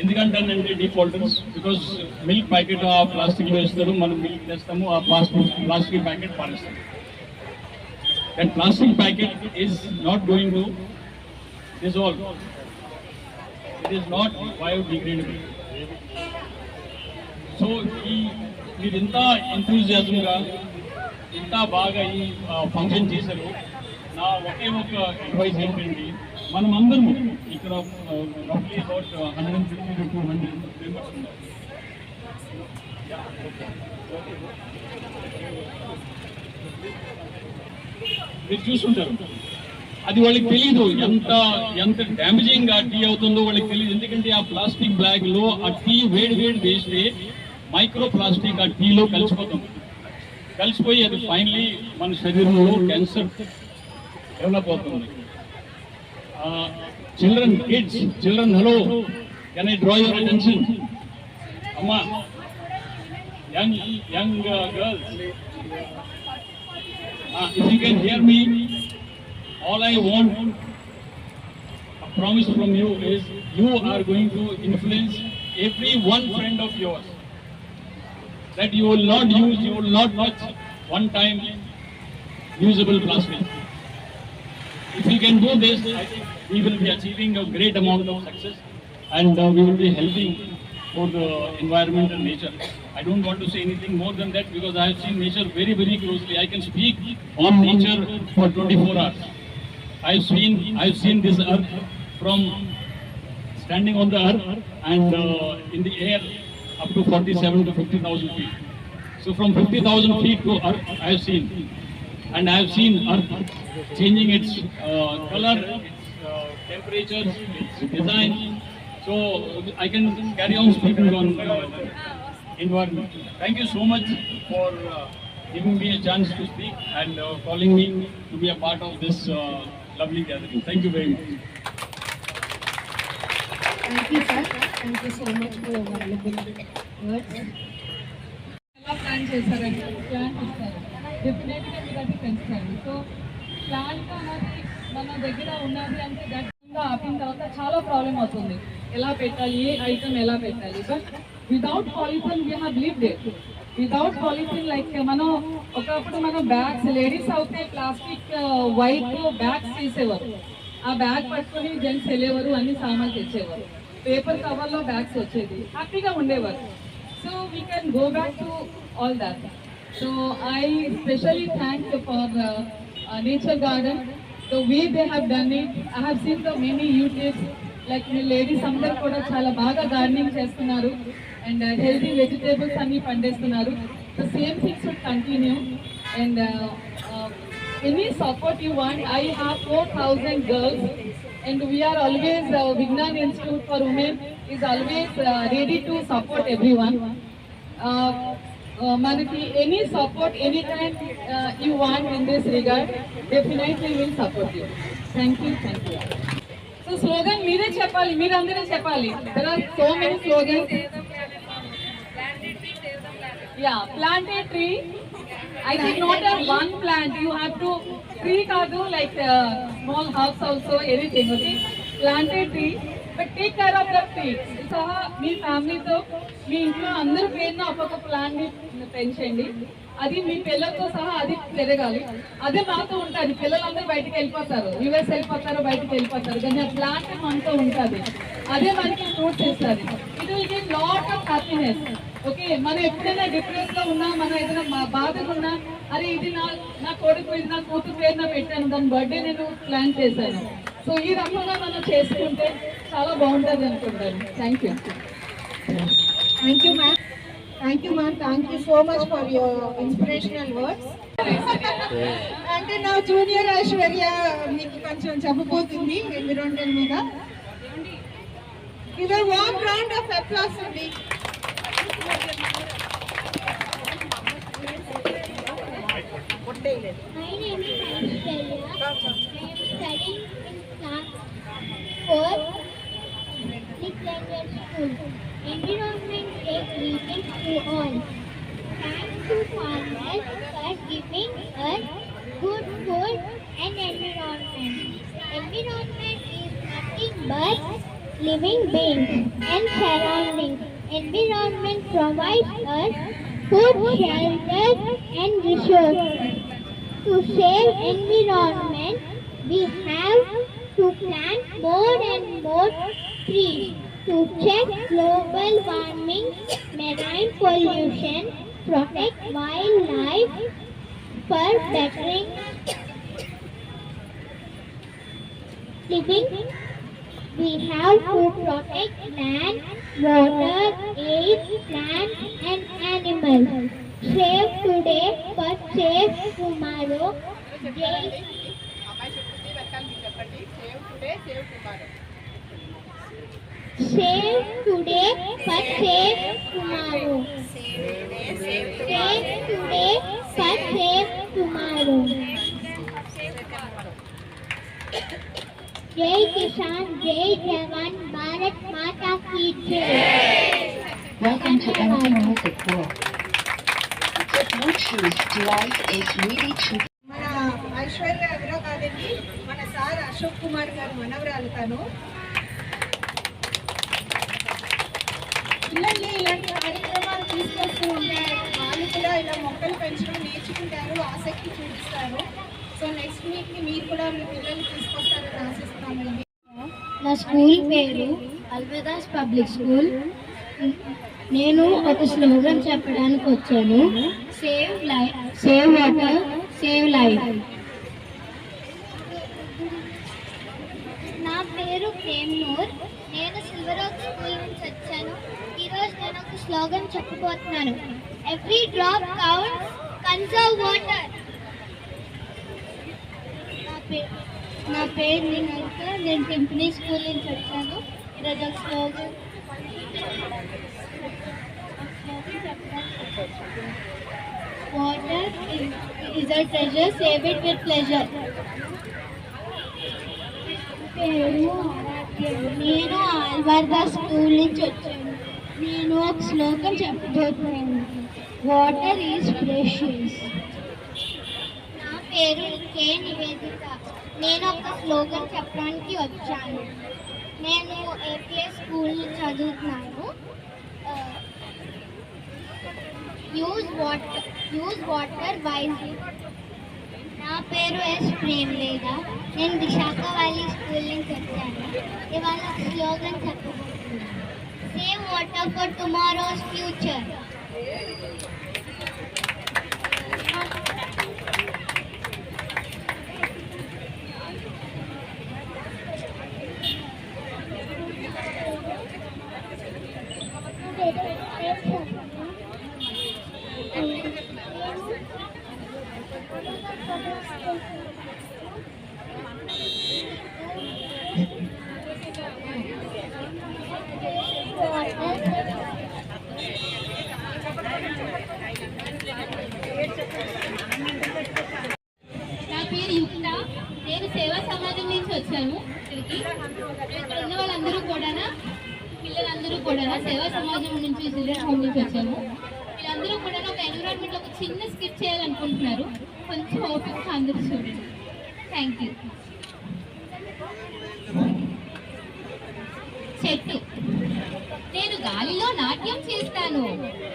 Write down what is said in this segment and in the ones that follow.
ఎందుకంటానంటే defaulters because milk packet ఆ plastic వేస్తారు, మనం మిల్క్ తెస్తాము, ఆ ప్లాస్టిక్ ప్యాకెట్ పారేస్తాము. That plastic packet is not going to dissolve. It is not biodegradable. So మీరు ఇంత ఎంతూజియాజంగా ఇంత బాగా ఈ ఫంక్షన్ చేశారు. నా ఒకే ఒక అడ్వైస్ ఏంటంటే మనం అందరము ఇక్కడ రఫ్లీ అబౌట్ 150 to 200 మెంబర్స్ ఉన్నారు. మీరు చూస్తుంటారు, అది వాళ్ళకి తెలియదు ఎంత ఎంత డ్యామేజింగ్ ఆ టీ అవుతుందో వాళ్ళకి తెలియదు. ఎందుకంటే ఆ ప్లాస్టిక్ బ్యాగ్ లో ఆ టీ వేడి వేస్తే మైక్రో ప్లాస్టిక్ ఆ టీలో కలిసిపోయి అది ఫైనలీ మన శరీరంలో క్యాన్సర్ డెవలప్ అవుతుంది. Children hello, can I draw your attention? అమ్మా, young girls, if you can hear me, all I want, a promise from you is you are going to influence every one friend of yours, that you will not touch one time usable plastic. If we can do this, I think we will be achieving a great amount of success, and we will be helping for the environment and nature. I don't want to say anything more than that because I have seen nature very, very closely. I can speak on nature for 24 hours. I've seen this earth from standing on the earth and in the air up to 47 to 50,000 feet. So from 50,000 feet to earth I have seen, and I have seen earth changing its color, its temperature, its design. So I can carry on speaking on environment. Thank you so much for giving me a chance to speak and calling me to be a part of this lovely gathering. Thank you very much. Thank you, sir. Thank you so much for your valuable words. ఎలా plan చేశారంటే plant ఇస్తారు, డెఫినెట్గా మీరు అది పెంచుతారు. So plant అనేది మన దగ్గర ఉన్నది అంటే గట్టిగా ఆపిన తర్వాత చాలా ప్రాబ్లం అవుతుంది. ఎలా పెట్టాలి, ఏ ఐటమ్ ఎలా పెట్టాలి. But without polythene we have lived it. Without polythene like మనం ఒకప్పుడు మనం బ్యాగ్స్, లేడీస్ అయితే ప్లాస్టిక్ వైట్ బ్యాగ్స్ తీసేవారు. ఆ బ్యాగ్ పట్టుకొని జెంట్స్ వెళ్ళేవారు, అన్ని సామాన్లు తెచ్చేవారు. పేపర్ కవర్లో బ్యాగ్స్ వచ్చేది, హ్యాపీగా ఉండేవారు. So we can go back to all that. So I specially thank for nature garden, the way they have done it. I have seen the many YouTubes, like me ladies అందరు కూడా చాలా బాగా gardening చేస్తున్నారు and healthy vegetables అన్ని పండిస్తున్నారు. The same thing should continue and any support you want. I have 4,000 girls and we are always Vignan Institute for Women is always ready to support everyone. Manaki any support anytime you want in this regard, definitely will support you. Thank you. So slogan meere cheppali, meer andare cheppali. There are so many slogans. Yeah, plant a tree. I think not a one plant, you have to tree kaadu like small house also, anything, okay? Plant a tree, but take care of the tree. Saha మీ ఫ్యామిలీతో మీ ఇంట్లో అందరూ పేరున ఒక్కొక్క plant ని పెంచండి. అది మీ పిల్లలతో సహా అది పెరగాలి. అదే మాతో ఉంటుంది. పిల్లలందరూ బయటకు వెళ్ళిపోతారు, యుఎస్ వెళ్ళిపోతారు, బయటకు వెళ్ళిపోతారు, కానీ ఆ ప్లాంట్ మనతో ఉంటుంది. అదే మనకి ఫ్రూట్స్ ఇస్తుంది. It will give lot of happiness. Okay, మనం ఎప్పుడైనా డిప్రెస్ లో ఉన్నా, మనం ఏదైనా బాధగా ఉన్నా, అరే ఇది నా కొడుకు, ఇది నా కూతురు పేరున పెట్టాను, దాని బర్త్డే నేను ప్లాన్ చేశాను. సో ఈ రకంగా మనం చేసుకుంటే చాలా బాగుంటుంది అనుకుంటాను. Thank you. Thank you, ma'am. Thank you, ma'am. Thank you so much for your inspirational words. అంటే నా జూనియర్ ఐశ్వర్య మీకు కొంచెం చెప్పబోతుంది ఎన్విరాన్మెంట్ మీద. Give a warm round of applause for me. My name is Aishwarya. I am studying in class 4, Literature School. Environment Day greetings to all. Thanks to farmers for giving us good food and environment. Environment is nothing but living beings and surroundings. Environment provides us food, shelter, and resources. To save environment, we have to plant more and more trees. To check global warming, marine pollution, protect wildlife for bettering living. We have to protect land, water, air, plants, and animals. Save today, but save tomorrow. Jai Save today, but save tomorrow. Save today, but save tomorrow. Jai Kisan, Jai Jawan, Bharat Mata ki Jai. Welcome to Anything Music World. The Bluetooth device is ready to మన Aishwarya agro కాదండి, మన sir Ashok Kumar గారు మనవరాలు తను. పిల్లల్ని ఇలాంటి కార్యక్రమాలు తీసుకొస్తూ ఉంటారు. వాళ్ళు కూడా ఇలా మొక్కలు పెంచడం నేర్చుకుంటారు, ఆసక్తి చూపిస్తారు. సో నెక్స్ట్ వీక్కి మీరు కూడా మీ పిల్లల్ని తీసుకొస్తారని ఆశిస్తామండి. నా స్కూల్ పేరు అల్విదాస్ పబ్లిక్ స్కూల్. నేను ఒక స్లోగన్ చెప్పడానికి వచ్చాను. Save water, save life. నా పేరు ప్రేమ్నూర్. నేను సిల్వరోక్ స్కూల్ నుంచి వచ్చాను. ఈరోజు నేను ఒక స్లోగన్ చెప్పబోతున్నాను. Every drop counts, conserve water. నా పేరు నిహారిక. నేను టింపినీ స్కూల్ నుంచి వచ్చాను. ఈరోజు ఒక slogan water is a treasure, save it with pleasure. నేను ఆల్వర్దా స్కూల్ నుంచి వచ్చాను. నేను ఒక శ్లోకం చెప్పబోతున్నాను. Water is precious. నా పేరు కే నివేదిత. నేను ఒక స్లోగన్ చెప్పడానికి వచ్చాను. నేను ఏపీఎస్ స్కూల్ చదువుతున్నాను. Use water wisely. నా పేరు ఎస్ ప్రేమ్లేద. నేను విశాఖ వ్యాలీ స్కూల్ నుంచి వచ్చాను. ఇవాళ స్లోగన్ చెప్పబోతున్నాను. Save water for tomorrow's future. నా పేరు యుక్త. నేను సేవా సమాజం నుంచి వచ్చాను. ఇక్కడికి ఇక్కడ ఉన్న వాళ్ళందరూ కూడా, పిల్లలందరూ కూడా సేవా సమాజం నుంచి, చిల్డ్రన్ హోమ్ నుంచి వచ్చాము. వీళ్ళందరూ కూడా ఒక ఎన్విరాన్మెంట్లో ఒక చిన్న స్కిట్ చేయాలనుకుంటున్నారు. కొంచెం ఓపిక అందరూ చూడండి. Thank you. చెట్టు. నేను గాలిలో నాట్యం చేస్తాను.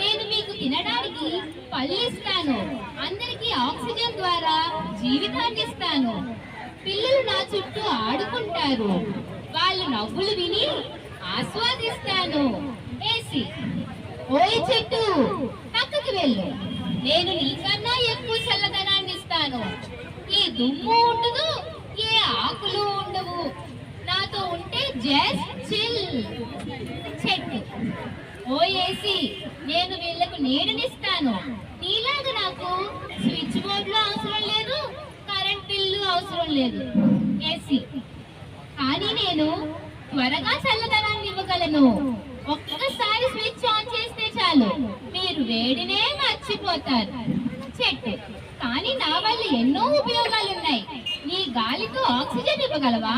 నేను మీకు తినడానికి పళ్ళు ఇస్తాను. అందరికీ ఆక్సిజన్ ద్వారా జీవితాన్ని ఇస్తాను. పిల్లలు నా చుట్టూ ఆడుకుంటారు. వాళ్ళు నవ్వులు విని ఆస్వాదిస్తాను. ఏసీ. ఓయ్ చెట్టు, పక్కకి వెళ్ళు. నేను నీకన్నా ఎక్కువ చల్లదనాన్ని ఇస్తాను. ఈ దుమ్ము ఉండదు, ఏ ఆకులు ఉండవు. నాతో ఉంటే జస్ట్ చిల్. చెట్టు. ఓ ఏసీ, నేను వీళ్ళకు నీడనిస్తాను. నీలాగా నాకు స్విచ్ బోర్డులో అవసరం లేదు, కరెంట్ బిల్లు అవసరం లేదు. ఏసీ. కానీ నేను త్వరగా చల్లదనాన్ని ఇవ్వగలను. ఒక్కసారి స్విచ్ ఆన్ చేస్తే చాలు, మీరు వేడినే మర్చిపోతారు. చెట్టు. కానీ నా వల్ల ఎన్నో ఉపయోగాలు ఉన్నాయి. నీ గాలితో ఆక్సిజన్ ఇవ్వగలవా?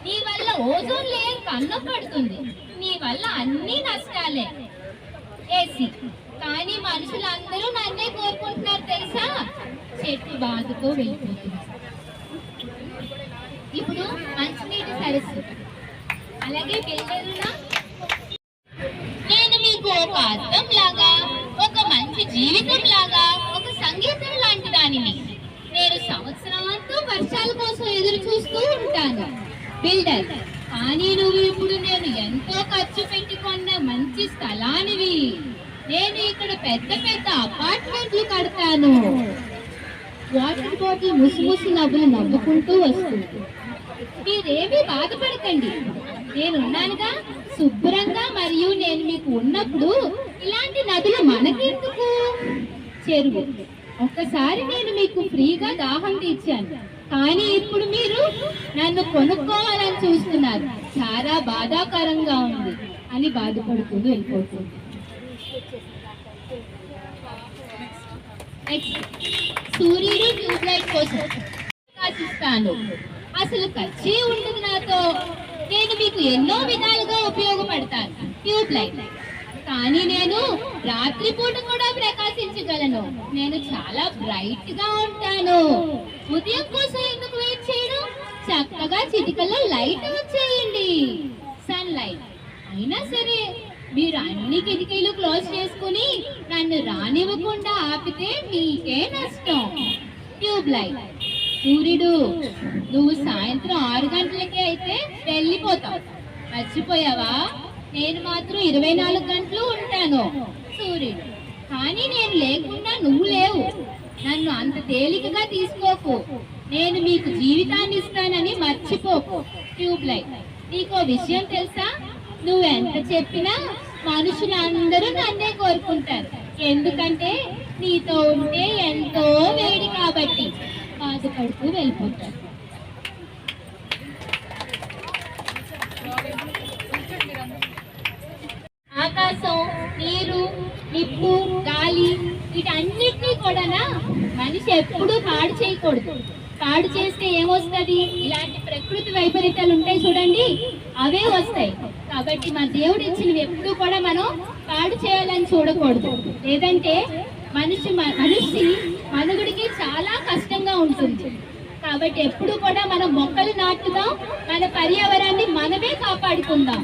నీ వల్ల ఓజోన్ లేయర్ కన్నపడుతుంది. నీ వల్ల అన్ని నష్టాలే. ఏసీ. కానీ మనుషులందరూ నన్నే కోరుకుంటున్నారు తెలుసా? చెట్టు బాధతో వెళ్ళిపోతుంది. ఇప్పుడు మంచినీటి సరస్సు. అలాగే బిల్డర్లా నేను మీకు ఒక అర్థం లాగా, ఒక మంచి జీవితం లాగా, ఒక సంగీతం లాంటి దానిని. నేను సంవత్సరం అంతా వర్షాల కోసం ఎదురు చూస్తూ ఉంటాను బిల్డర్. కానీ నువ్వు ఇప్పుడు నేను ఎంతో ఖర్చు పెట్టి కొన్న మంచి స్థలానివి. నేను ఇక్కడ పెద్ద పెద్ద అపార్ట్మెంట్లు కడతాను. వాటర్ బాటిల్ ముసుముసు నవ్వులు నవ్వుకుంటూ వస్తుంది. మీరేమీ బాధపడకండి, నేనున్నానుగా శుభ్రంగా. మరియు నేను మీకు ఉన్నప్పుడు ఇలాంటి నదులు మనకెందుకు? చెరువు ఒక్కసారి నేను మీకు ఫ్రీగా దాహం తీర్చాను, కానీ ఇప్పుడు మీరు నన్ను కొనుక్కోవాలని చూస్తున్నారు. చాలా బాధాకరంగా ఉంది అని బాధపడుతూ వెళ్ళిపోతుంది. సూర్యుడు ట్యూబ్లైట్ కోసం ఆశిస్తాను. అసలు ఖర్చే ఉండదు నాతో. నేను మీకు ఎన్నో విధాలుగా ఉపయోగపడతాను ట్యూబ్లైట్. కానీ నేను రాత్రిపూట కూడా ప్రకాశించగలను. నేను చాలా బ్రైట్ గా ఉంటాను. ఉదయం కోసం ఎందుకు వెయిట్ చేయడం? చక్కగా చిటికల్లో లైట్ వచ్చేయండి, సన్ లైట్. అయినా సరే మీరు అన్ని కిటికీలు క్లోజ్ చేసుకుని నన్ను రానివ్వకుండా ఆపితే మీకే నష్టం. Tube light. సూర్యుడు, నువ్వు సాయంత్రం 6 గంటలకే అయితే వెళ్ళిపోతావు. మర్చిపోయావా? నేను మాత్రం 24 గంటలు ఉంటాను. సూర్యుడు, కానీ నేను లేకుండా నువ్వు లేవు. నన్ను అంత తేలికగా తీసుకోకు. నేను మీకు జీవితాన్ని ఇస్తానని మర్చిపోకు. Tube light. నీకో విషయం తెలుసా? నువ్వు ఎంత చెప్పినా మనుషులందరూ నన్నే కోరుకుంటారు. ఎందుకంటే నీతో ఉంటే ఎంతో వేడి కాబట్టి. బాధపడుతూ వెళ్ళిపోతారు. ఆకాశం, నీరు, నిప్పు, గాలి వీటన్నిటినీ కూడా మనిషి ఎప్పుడూ పాడు చేయకూడదు. పాడు చేస్తే ఏమొస్తుంది? ఇలాంటి ప్రకృతి వైపరీత్యాలు ఉంటాయి చూడండి, అవే వస్తాయి. కాబట్టి మన దేవుడు ఇచ్చినవి ఎప్పుడూ కూడా మనం పాడు చేయాలని చూడకూడదు. లేదంటే మనిషి మనుగుడికి చాలా కష్టంగా ఉంటుంది. కాబట్టి ఎప్పుడు కూడా మనం మొక్కలు నాటుదాం, మన పర్యావరణాన్ని మనమే కాపాడుకుందాం.